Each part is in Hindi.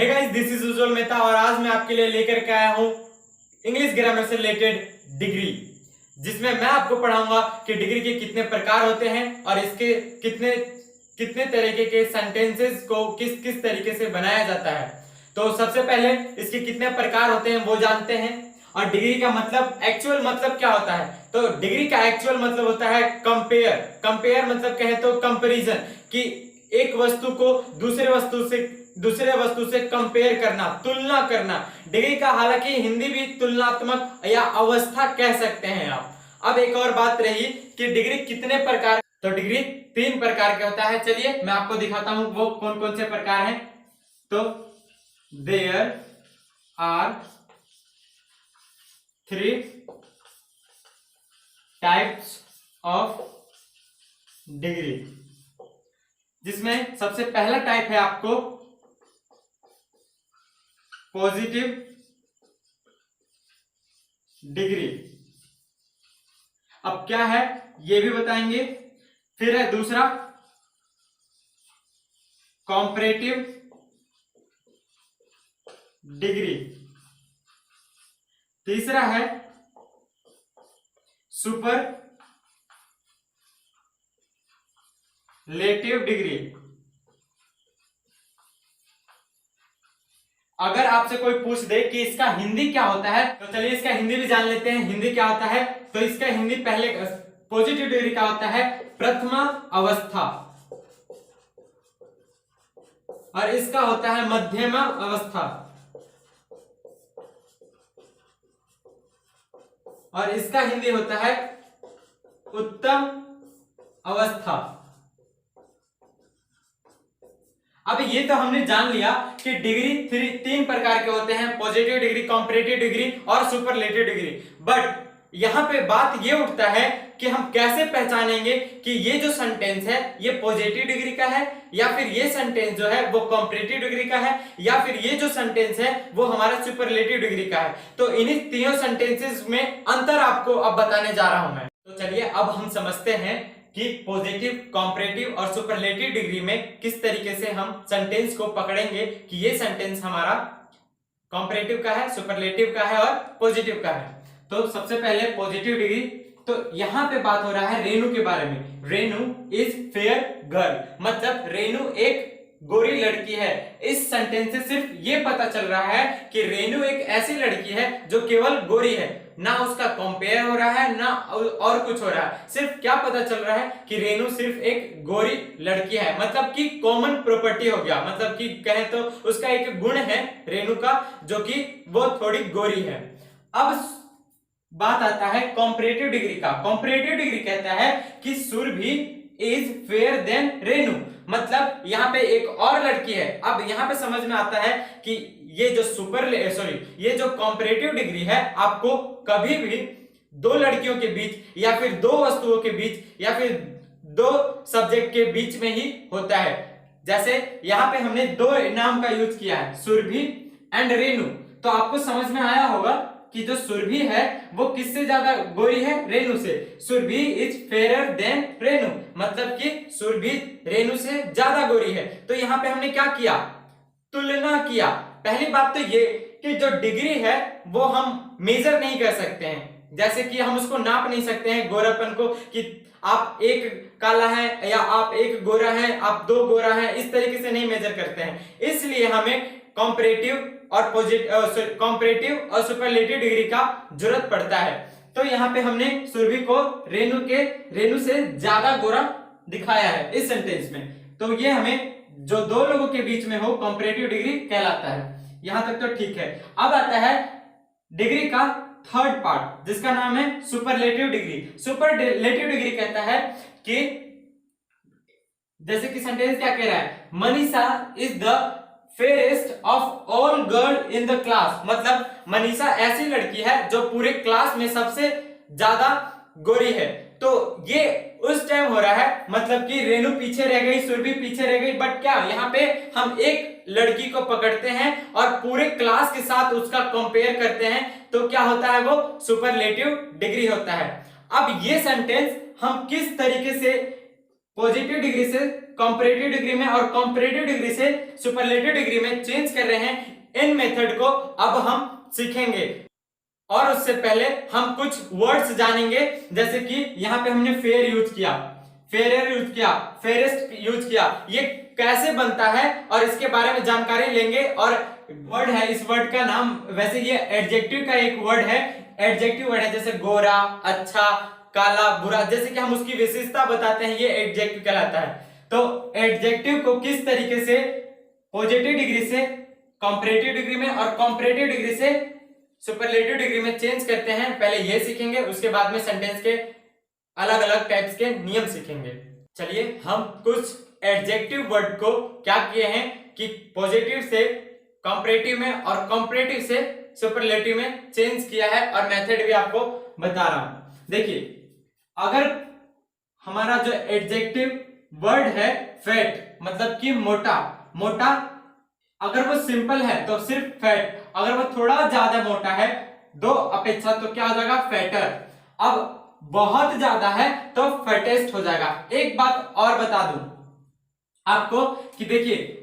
हे गाइस, दिस इज उज्जवल मेहता और आज मैं आपके लिए लेकर के आया हूं इंग्लिश ग्रामर से रिलेटेड डिग्री, जिसमें मैं आपको पढ़ाऊंगा कि डिग्री के कितने प्रकार होते हैं और इसके कितने कितने तरीके के सेंटेंसेस को किस किस तरीके से बनाया जाता है। तो सबसे पहले इसके कितने प्रकार होते हैं वो जानते हैं। और डिग्री का मतलब, एक्चुअल मतलब क्या होता है? तो डिग्री का एक्चुअल मतलब होता है कंपेयर। कंपेयर मतलब कहे तो कंपैरिजन, कि एक वस्तु को दूसरे वस्तु से कंपेयर करना, तुलना करना। डिग्री का हालांकि हिंदी भी तुलनात्मक या अवस्था कह सकते हैं आप। अब एक और बात रही कि डिग्री कितने प्रकार, तो डिग्री 3 प्रकार के होता है। चलिए मैं आपको दिखाता हूं वो कौन कौन से प्रकार हैं। तो there are 3 types of degree, जिसमें सबसे पहला टाइप है आपको पॉजिटिव डिग्री। अब क्या है ये भी बताएंगे। फिर है दूसरा कॉम्परेटिव डिग्री। तीसरा है सुपरलेटिव डिग्री। अगर आपसे कोई पूछ दे कि इसका हिंदी क्या होता है, तो चलिए इसका हिंदी भी जान लेते हैं। हिंदी क्या होता है? तो इसका हिंदी पहले पॉजिटिव डिग्री का होता है प्रथमा अवस्था, और इसका होता है मध्यमा अवस्था, और इसका हिंदी होता है उत्तम अवस्था। अब ये तो हमने जान लिया कि डिग्री 3 प्रकार के होते हैं, पॉजिटिव डिग्री, कॉम्परेटिव डिग्री और सुपरलेटिव डिग्री। बट यहां पे बात ये उठता है कि हम कैसे पहचानेंगे कि ये जो सेंटेंस है ये पॉजिटिव डिग्री का है, या फिर ये सेंटेंस जो है वो कॉम्परेटिव डिग्री का है, या फिर ये जो सेंटेंस है वो हमारा सुपरलेटिव डिग्री का है। तो इन्हीं तीनों सेंटेंसेस में अंतर आपको अब बताने जा रहा हूं मैं। तो चलिए अब हम समझते हैं कि पॉजिटिव, कॉम्परेटिव और सुपरलेटिव डिग्री में किस तरीके से हम सेंटेंस को पकड़ेंगे कि ये सेंटेंस हमारा कॉम्परेटिव का है, सुपरलेटिव का है और पॉजिटिव का है। तो सबसे पहले पॉजिटिव डिग्री। तो यहां पे बात हो रहा है रेनू के बारे में। रेनू इज फेयर गर्ल, मतलब रेनू एक गोरी लड़की है। इस सेंटेंस से सिर्फ ये पता चल रहा है कि रेनू एक ऐसी लड़की है जो केवल गोरी है, ना उसका कंपेयर हो रहा है ना और कुछ हो रहा है। सिर्फ क्या पता चल रहा है कि रेनू सिर्फ एक गोरी लड़की है, मतलब कि कॉमन प्रॉपर्टी हो गया, मतलब कि कहें तो उसका एक गुण है रेनू का, जो कि वो थोड़ी गोरी है। अब बात आता है कॉम्परेटिव डिग्री का। कॉम्परेटिव डिग्री कहता है कि Surabhi is fair than Renu, मतलब यहाँ पे एक और लड़की है। अब यहाँ पे समझ में आता है कि ये जो कॉम्परेटिव डिग्री है आपको कभी भी 2 लड़कियों के बीच, या फिर 2 वस्तुओं के बीच, या फिर 2 सब्जेक्ट के बीच में ही होता है। जैसे यहाँ पे हमने 2 नाम का यूज किया है, सुरभि एंड रेनू। तो आपको समझ में आया होगा कि जो सुरभि है वो किससे ज्यादा गोरी है? रेनू से। Surabhi is fairer than Renu, मतलब कि सुरभि रेनू से ज्यादा गोरी है। तो यहाँ पे हमने क्या किया? तुलना किया। पहली बात तो ये कि जो डिग्री है वो हम मेजर नहीं कर सकते हैं, जैसे कि हम उसको नाप नहीं सकते हैं गोरापन को, कि आप एक काला है या आप एक गोरा है, आप 2 गोरा है, इस तरीके से नहीं मेजर करते हैं। इसलिए हमें कॉम्परेटिव और सुपरलेटिव डिग्री का जरूरत पड़ता है। तो यहाँ पे हमने सुरभि को रेनू से ज्यादा गोरा दिखाया है इस सेंटेंस में। तो ये हमें जो 2 लोगों के बीच में हो कॉम्परेटिव डिग्री कहलाता है। यहां तक तो ठीक है। अब आता है डिग्री का थर्ड पार्ट, जिसका नाम है सुपरलेटिव डिग्री। सुपरलेटिव डिग्री कहता है कि जैसे कि सेंटेंस क्या कह रहा है, Manisha is the fairest of all girl in the class, मतलब मनीषा ऐसी लड़की है जो पूरे क्लास में सबसे ज्यादा गोरी है। तो ये उस टाइम हो रहा है, मतलब कि रेनू पीछे रह गई, सुरभि पीछे रह गई, बट क्या यहाँ पे हम एक लड़की को पकड़ते हैं और पूरे क्लास के साथ उसका कंपेयर करते हैं, तो क्या होता है? वो सुपरलेटिव डिग्री होता है। अब ये सेंटेंस हम किस तरीके से पॉजिटिव डिग्री से कंपैरेटिव डिग्री में और कंपैरेटिव डिग्री से सुपरलेटिव डिग्री में चेंज कर रहे हैं, इन मेथड को अब हम सीखेंगे। और उससे पहले हम कुछ वर्ड्स जानेंगे, जैसे कि यहाँ पे हमने फेयर यूज किया, फेयर यूज किया, फेयरेस्ट यूज किया, ये कैसे बनता है और इसके बारे में जानकारी लेंगे। और वर्ड है, इस वर्ड का नाम, वैसे ये एडजेक्टिव का एक वर्ड है, एडजेक्टिव वर्ड है, जैसे गोरा, अच्छा, काला, बुरा, जैसे कि हम उसकी विशेषता बताते हैं, ये एडजेक्टिव कहलाता है। तो एडजेक्टिव को किस तरीके से पॉजिटिव डिग्री से कंपैरेटिव डिग्री में और कंपैरेटिव डिग्री से सुपरलेटिव डिग्री में चेंज करते हैं, पहले ये सीखेंगे, उसके बाद में सेंटेंस के अलग अलग टाइप्स के नियम सीखेंगे। चलिए हम कुछ एडजेक्टिव वर्ड को क्या किए हैं कि पॉजिटिव से कंपैरेटिव में और कंपैरेटिव से सुपरलेटिव में चेंज किया है, और मेथड भी आपको बता रहा हूं। देखिए, अगर हमारा जो एडजेक्टिव वर्ड है फैट, मतलब कि मोटा, मोटा अगर वो सिंपल है तो सिर्फ फैट, अगर वो थोड़ा ज्यादा मोटा है दो अपेक्षा तो क्या हो जाएगा, फैटर। अब बहुत ज्यादा है तो फैटेस्ट हो जाएगा। एक बात और बता दूं आपको कि देखिए,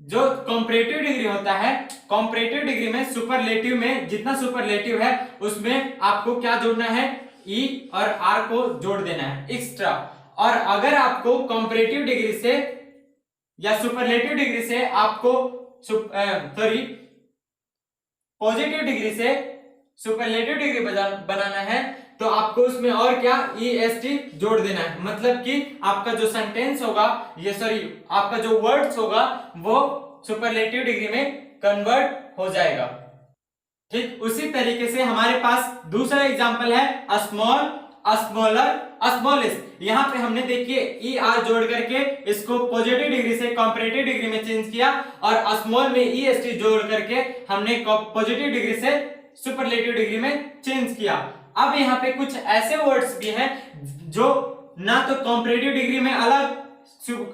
जो कंपैरेटिव डिग्री होता है, कंपैरेटिव डिग्री में सुपरलेटिव में जितना सुपरलेटिव है उसमें आपको क्या जोड़ना है, ई और आर को जोड़ देना है एक्स्ट्रा। और अगर आपको कंपैरेटिव डिग्री से या सुपरलेटिव डिग्री से आपको पॉजिटिव डिग्री से सुपरलेटिव डिग्री बनाना है तो आपको उसमें और क्या, EST जोड़ देना है। मतलब कि आपका जो सेंटेंस होगा, आपका जो वर्ड्स होगा वो सुपरलेटिव डिग्री में कन्वर्ट हो जाएगा। ठीक उसी तरीके से हमारे पास दूसरा एग्जांपल है स्मॉल, स्मॉलर, स्मॉलेस्ट। यहाँ पे हमने देखिए ER जोड़ करके इसको पॉजिटिव डिग्री से कंपैरेटिव डिग्री में चेंज किया, और स्मॉल में EST जोड़ करके हमने पॉजिटिव डिग्री से सुपरलेटिव डिग्री में चेंज किया। अब यहाँ पे कुछ ऐसे वर्ड्स भी हैं जो ना तो कंपैरेटिव डिग्री में अलग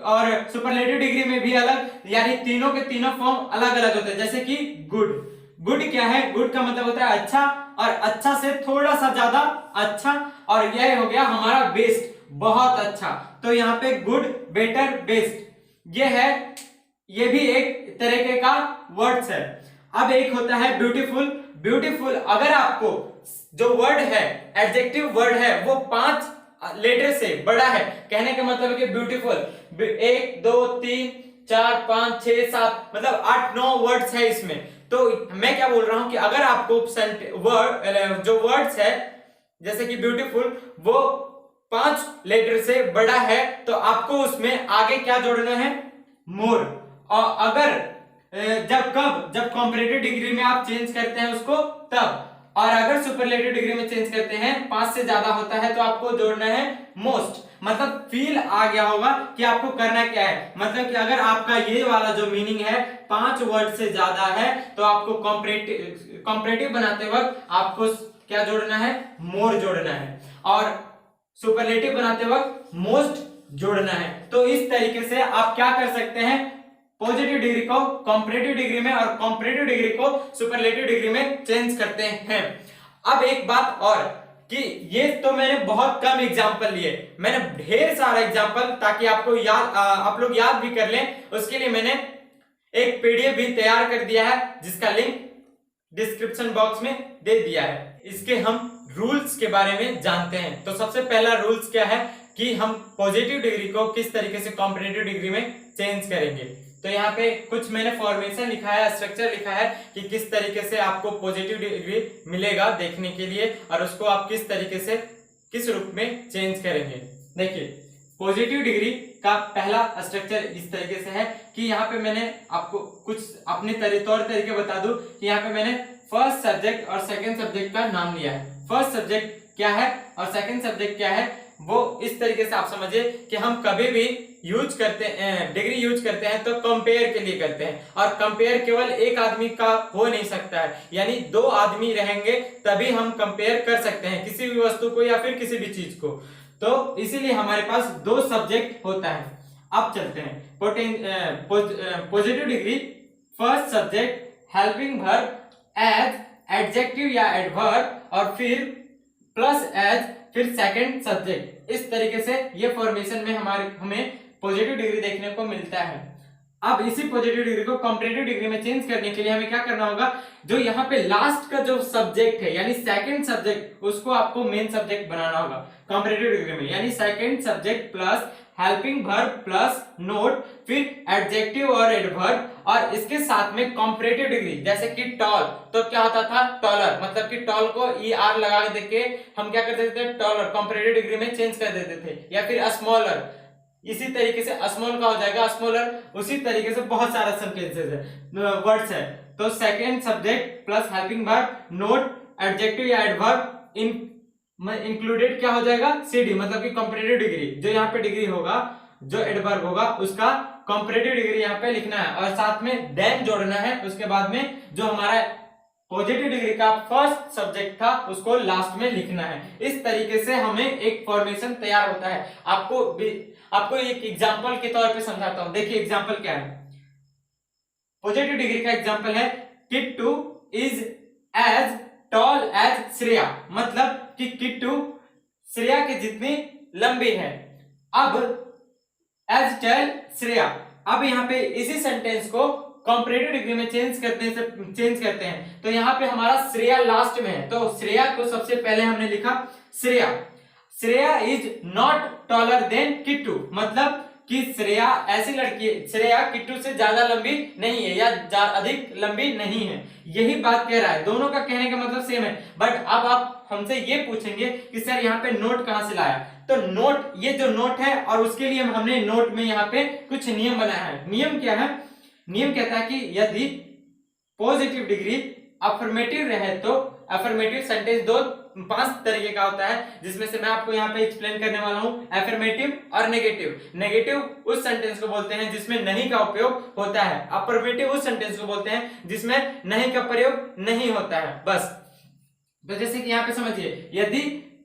और सुपरलेटिव डिग्री में भी अलग, यानी तीनों के तीनों फॉर्म अलग अलग होते हैं। जैसे कि गुड, गुड क्या है, गुड का मतलब होता है अच्छा, और अच्छा से थोड़ा सा ज्यादा अच्छा, और यह हो गया हमारा बेस्ट, बहुत अच्छा। तो यहाँ पे गुड, बेटर, बेस्ट ये है, ये भी एक तरीके का वर्ड्स है। अब एक होता है ब्यूटीफुल, ब्यूटीफुल अगर आपको जो वर्ड है, एडजेक्टिव वर्ड है, वो 5 लेटर से बड़ा है, कहने का मतलब है कि ब्यूटीफुल 1 2 3 4 5 6 7 मतलब 8-9 वर्ड्स है इसमें। तो मैं क्या बोल रहा हूं कि अगर आपको वर्ड जो वर्ड्स है जैसे कि ब्यूटीफुल वो 5 लेटर से बड़ा है तो आपको उसमें आगे क्या जोड़ना है, मोर। और अगर जब कंपैरेटिव डिग्री में आप चेंज करते हैं उसको तब, और अगर सुपरलेटिव डिग्री में चेंज करते हैं 5 से ज्यादा होता है तो आपको जोड़ना है मोस्ट। मतलब फील आ गया होगा कि आपको करना क्या है। मतलब कि अगर आपका ये वाला जो मीनिंग है 5 वर्ड से ज्यादा है तो आपको कंपैरेटिव बनाते वक्त आपको क्या जोड़ना है, मोर जोड़ना है, और सुपरलेटिव बनाते वक्त मोस्ट जोड़ना है। तो इस तरीके से आप क्या कर सकते हैं, पॉजिटिव डिग्री को कंपैरेटिव डिग्री में और कंपैरेटिव डिग्री को सुपरलेटिव डिग्री में चेंज करते हैं। अब एक बात और कि ये तो मैंने बहुत कम एग्जांपल लिए, मैंने ढेर सारा एग्जांपल ताकि आपको याद आप लोग याद भी कर लें, उसके लिए मैंने एक PDF भी तैयार कर दिया है जिसका लिंक डिस्क्रिप्शन बॉक्स में दे दिया है। इसके हम रूल्स के बारे में जानते हैं। तो सबसे पहला रूल्स क्या है कि हम पॉजिटिव डिग्री को किस तरीके से कंपैरेटिव डिग्री में चेंज करेंगे। तो यहाँ पे कुछ मैंने फॉर्मेशन लिखा है, स्ट्रक्चर लिखा है कि किस तरीके से आपको पॉजिटिव डिग्री मिलेगा देखने के लिए, और उसको आप किस तरीके से किस रूप में चेंज करेंगे। देखिए पॉजिटिव डिग्री का पहला स्ट्रक्चर इस तरीके से है कि यहाँ पे मैंने आपको कुछ अपने तौर तरीके बता दूं कि यहाँ पे मैंने फर्स्ट सब्जेक्ट और सेकंड सब्जेक्ट का नाम लिया है। फर्स्ट सब्जेक्ट क्या है और सेकंड सब्जेक्ट क्या है वो इस तरीके से आप समझिए कि हम कभी भी यूज करते हैं, डिग्री यूज करते हैं तो कंपेयर के लिए करते हैं, और कंपेयर केवल एक आदमी का हो नहीं सकता है, यानी 2 आदमी रहेंगे तभी हम कंपेयर कर सकते हैं किसी भी वस्तु को या फिर किसी भी चीज को। तो इसीलिए हमारे पास 2 सब्जेक्ट होता है। अब चलते हैं positive degree first subject helping verb as adjective या एडवर्ब, और फिर प्लस एज फिर सेकंड सब्जेक्ट। इस तरीके से ये फॉर्मेशन में हमें पॉजिटिव डिग्री देखने को मिलता है। अब इसी पॉजिटिव डिग्री को कंपैरेटिव डिग्री में चेंज करने के लिए हमें क्या करना होगा, जो यहाँ पे लास्ट का जो सब्जेक्ट है यानी सेकंड सब्जेक्ट, उसको आपको मेन सब्जेक्ट बनाना होगा कंपैरेटिव डिग्री में, यानी second subject plus helping verb plus note, फिर एडजेक्टिव और एडवर्ब, और इसके साथ में कंपैरेटिव डिग्री जैसे कि टॉल, तो क्या होता था टॉलर, मतलब कि टॉल को ER लगा देके हम क्या कर देते थे, टॉलर कंपैरेटिव डिग्री में चेंज कर देते थे, या फिर स्मॉलर, इसी तरीके से स्मॉल का हो जाएगा स्मॉलर। उसी तरीके से बहुत सारा सेंटेंसेस है, वर्ड्स है। तो second subject plus helping verb note adjective या एडवर्ब इंक्लूडेड क्या हो जाएगा, CD, मतलब कि कंपैरेटिव डिग्री, जो यहाँ पे डिग्री होगा, जो एडवर्ब होगा उसका कंपैरेटिव डिग्री यहाँ पे लिखना है, और साथ में देन जोड़ना है। उसके बाद में जो हमारा पॉजिटिव डिग्री का फर्स्ट सब्जेक्ट था उसको लास्ट में लिखना है। इस तरीके से हमें एक फॉर्मेशन तैयार होता है। आपको एक एग्जांपल के तौर पे समझाता हूं। देखिए एग्जांपल क्या है, पॉजिटिव डिग्री का एग्जांपल है Kittu is as tall as Shreya, मतलब कि किट्टू श्रेया के जितनी लंबी है। अब एज टॉल श्रेया, अब यहाँ पे इसी सेंटेंस को कंपैरेटिव डिग्री में चेंज करते हैं, तो यहाँ पे हमारा श्रेया लास्ट में है, तो श्रेया को सबसे पहले हमने लिखा Shreya is not taller than Kittu, मतलब कि श्रेया ऐसी लड़की है, श्रेया किट्टू से ज्यादा लंबी नहीं है या अधिक लंबी नहीं है, यही बात कह रहा है। दोनों का कहने का मतलब सेम है, बट अब आप हमसे ये पूछेंगे कि सर यहाँ पे नोट कहां से लाया, तो नोट, ये जो नोट है और उसके लिए हमने नोट में यहाँ पे कुछ नियम बनाया है। नियम क्या है, नियम कहता है कि यदि पॉजिटिव डिग्री अफर्मेटिव रहे तो, अफर्मेटिव सेंटेंस 5 तरीके का होता है, जिसमें से मैं आपको यहाँ पे एक्सप्लेन करने वाला हूँ, अफर्मेटिव और नेगेटिव। नेगेटिव उस सेंटेंस को बोलते हैं जिसमें नहीं का उपयोग होता है, अफर्मेटिव उस सेंटेंस को बोलते हैं जिसमें नहीं का प्रयोग नहीं होता है, बस। तो जैसे कि यहाँ पे समझिए, यदि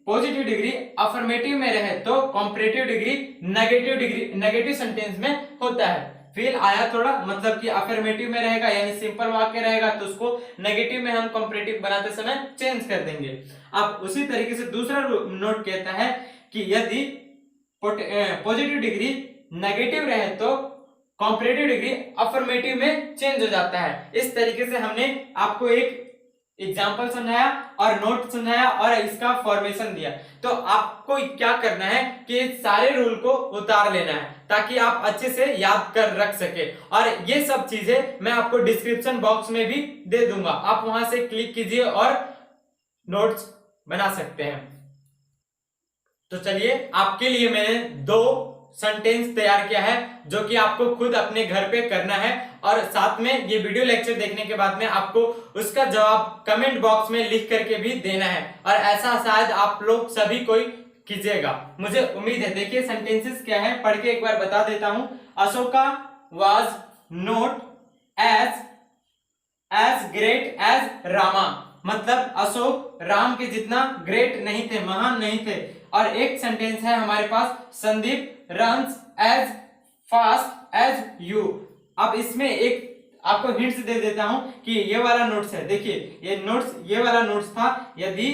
पॉजिटिव डिग्री अफर्मेटिव में रहे तो कंपैरेटिव डिग्री नेगेटिव सेंटेंस में होता है। फेल आया थोड़ा, मतलब कि अफर्मेटिव में रहेगा यानी सिंपल वाक्य रहेगा, तो उसको नेगेटिव में हम कंपैरेटिव बनाते समय चेंज कर देंगे। अब उसी तरीके से दूसरा नोट कहता है कि यदि पॉजिटिव डिग्री नेगेटिव रहे तो कंपैरेटिव डिग्री अफर्मेटिव में चेंज हो जाता है। इस तरीके से हमने आपको एक एग्जाम्पल समझाया और नोट समझाया और इसका फॉर्मेशन दिया। तो आपको क्या करना है कि सारे रूल को उतार लेना है ताकि आप अच्छे से याद कर रख सके, और ये सब चीजें मैं आपको डिस्क्रिप्शन बॉक्स में भी दे दूंगा, आप वहां से क्लिक कीजिए और नोट्स बना सकते हैं। तो चलिए, आपके लिए मैंने 2 सेंटेंस तैयार किया है जो कि आपको खुद अपने घर पे करना है, और साथ में ये वीडियो लेक्चर देखने के बाद में आपको उसका जवाब कमेंट बॉक्स में लिख करके भी देना है, और ऐसा शायद आप लोग सभी कोई कीजिएगा, मुझे उम्मीद है। देखिए सेंटेंसेस क्या है, पढ़ के एक बार बता देता हूं। Ashoka was not as great as Rama, मतलब अशोक राम के जितना ग्रेट नहीं थे, महान नहीं थे। और एक सेंटेंस है हमारे पास, Sandeep runs as fast as you. अब इसमें एक आपको हिंट्स दे देता हूं कि ये वाला नोट्स है, देखिए ये वाला नोट्स था, यदि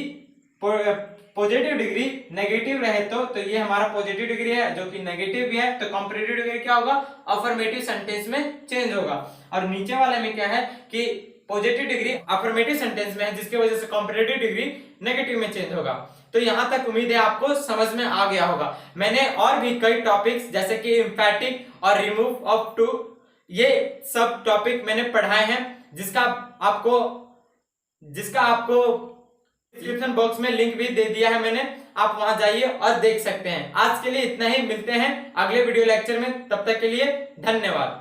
पॉजिटिव डिग्री नेगेटिव रहे तो ये हमारा पॉजिटिव डिग्री है, जो कि नेगेटिव भी है, तो कंपैरेटिव डिग्री क्या होगा, अफर्मेटिव सेंटेंस में चेंज होगा। और नीचे वाले में क्या है कि पॉजिटिव डिग्री अफर्मेटिव सेंटेंस में है, जिसकी वजह से कंपैरेटिव डिग्री नेगेटिव में चेंज होगा। तो यहां तक उम्मीद है आपको समझ में आ गया होगा। मैंने और भी कई टॉपिक्स जैसे कि एम्फैटिक और रिमूव ऑफ टू, ये सब टॉपिक मैंने पढ़ाए हैं, जिसका आपको डिस्क्रिप्शन बॉक्स में लिंक भी दे दिया है मैंने, आप वहां जाइए और देख सकते हैं। आज के लिए इतना ही, मिलते हैं अगले वीडियो लेक्चर में, तब तक के लिए धन्यवाद।